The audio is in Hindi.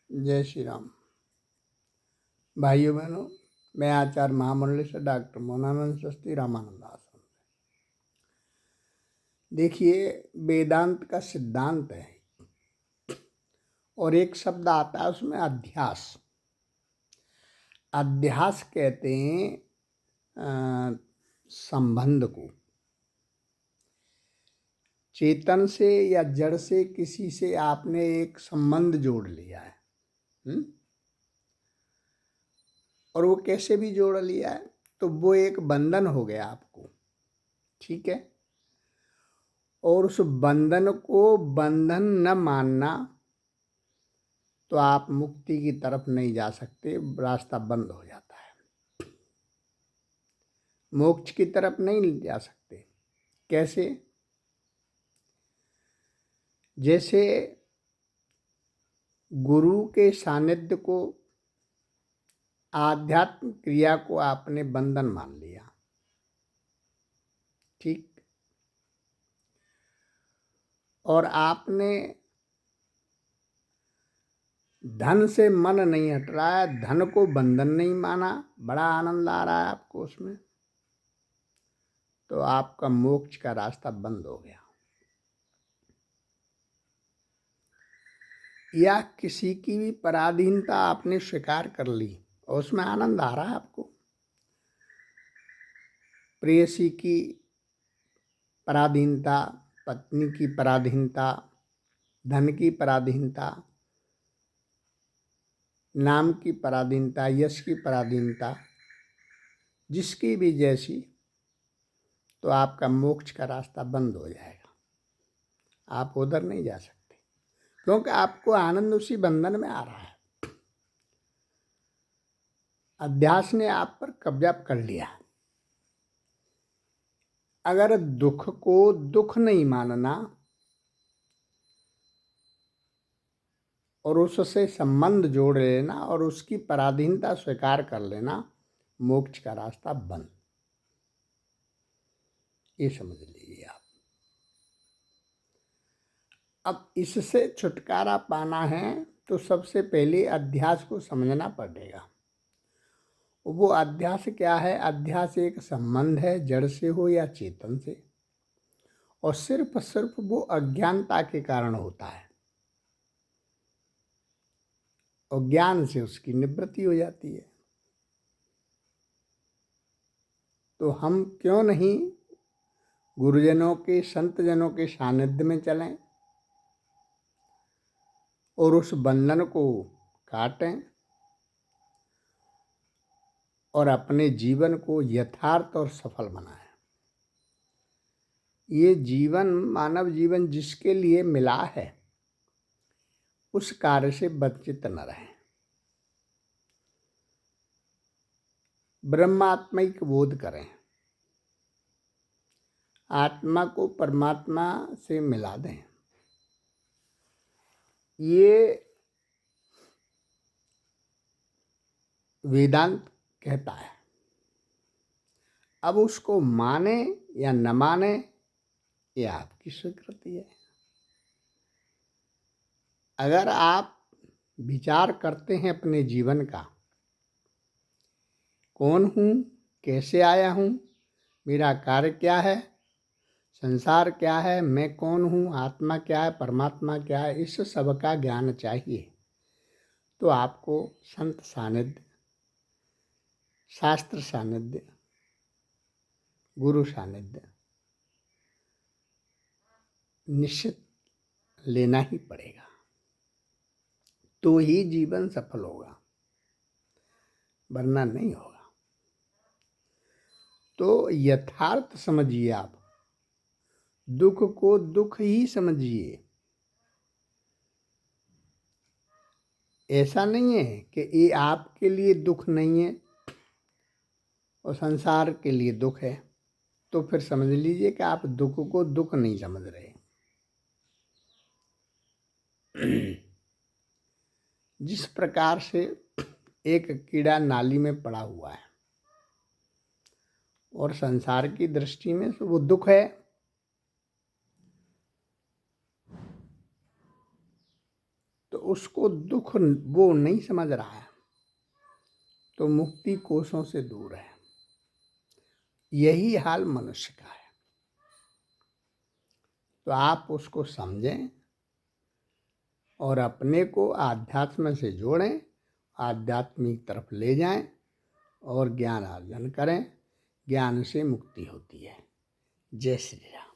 जय श्री राम। भाइयों बहनों, मैं आचार्य महामंडलेश्वर डॉक्टर मोहनानंद शास्त्री रामानंद आश्रम। देखिए, वेदांत का सिद्धांत है और एक शब्द आता है उसमें अध्यास। अध्यास कहते हैं संबंध को। चेतन से या जड़ से किसी से आपने एक संबंध जोड़ लिया है। और वो कैसे भी जोड़ लिया है तो वो एक बंधन हो गया आपको, ठीक है। और उस बंधन को बंधन न मानना तो आप मुक्ति की तरफ नहीं जा सकते, रास्ता बंद हो जाता है। मोक्ष की तरफ नहीं जा सकते। कैसे? जैसे गुरु के सानिध्य को, आध्यात्म क्रिया को आपने बंधन मान लिया, ठीक। और आपने धन से मन नहीं हट रहा है, धन को बंधन नहीं माना, बड़ा आनंद आ रहा है आपको उसमें, तो आपका मोक्ष का रास्ता बंद हो गया। या किसी की भी पराधीनता आपने स्वीकार कर ली और उसमें आनंद आ रहा है आपको। प्रेयसी की पराधीनता, पत्नी की पराधीनता, धन की पराधीनता, नाम की पराधीनता, यश की पराधीनता, जिसकी भी जैसी, तो आपका मोक्ष का रास्ता बंद हो जाएगा। आप उधर नहीं जा सकते क्योंकि आपको आनंद उसी बंधन में आ रहा है। अध्यास ने आप पर कब्जा कर लिया। अगर दुख को दुख नहीं मानना और उससे संबंध जोड़ लेना और उसकी पराधीनता स्वीकार कर लेना, मोक्ष का रास्ता बंद। ये समझ लीजिए आप। अब इससे छुटकारा पाना है तो सबसे पहले अध्यास को समझना पड़ेगा। वो अध्यास क्या है? अध्यास एक संबंध है, जड़ से हो या चेतन से, और सिर्फ वो अज्ञानता के कारण होता है और ज्ञान से उसकी निवृत्ति हो जाती है। तो हम क्यों नहीं गुरुजनों के, संतजनों के सानिध्य में चलें और उस बंधन को काटें और अपने जीवन को यथार्थ और सफल बनाएं। ये जीवन, मानव जीवन जिसके लिए मिला है, उस कार्य से वंचित न रहें। ब्रह्मात्मिक बोध करें, आत्मा को परमात्मा से मिला दें। ये वेदांत कहता है। अब उसको माने या न माने, ये आपकी स्वीकृति है। अगर आप विचार करते हैं अपने जीवन का, कौन हूँ, कैसे आया हूँ, मेरा कार्य क्या है, संसार क्या है, मैं कौन हूँ, आत्मा क्या है, परमात्मा क्या है, इस सब का ज्ञान चाहिए, तो आपको संत सानिध्य, शास्त्र सानिध्य, गुरु सानिध्य निश्चित लेना ही पड़ेगा, तो ही जीवन सफल होगा, वरना नहीं होगा। तो यथार्थ समझिए आप, दुख को दुख ही समझिए। ऐसा नहीं है कि ये आपके लिए दुख नहीं है और संसार के लिए दुख है, तो फिर समझ लीजिए कि आप दुख को दुख नहीं समझ रहे। जिस प्रकार से एक कीड़ा नाली में पड़ा हुआ है और संसार की दृष्टि में वो दुख है, तो तो उसको दुख वो नहीं समझ रहा है, तो मुक्ति कोसों से दूर है। यही हाल मनुष्य का है। तो आप उसको समझें और अपने को आध्यात्म से जोड़ें, आध्यात्मिक तरफ ले जाएं और ज्ञान अर्जन करें। ज्ञान से मुक्ति होती है। जय श्री राम।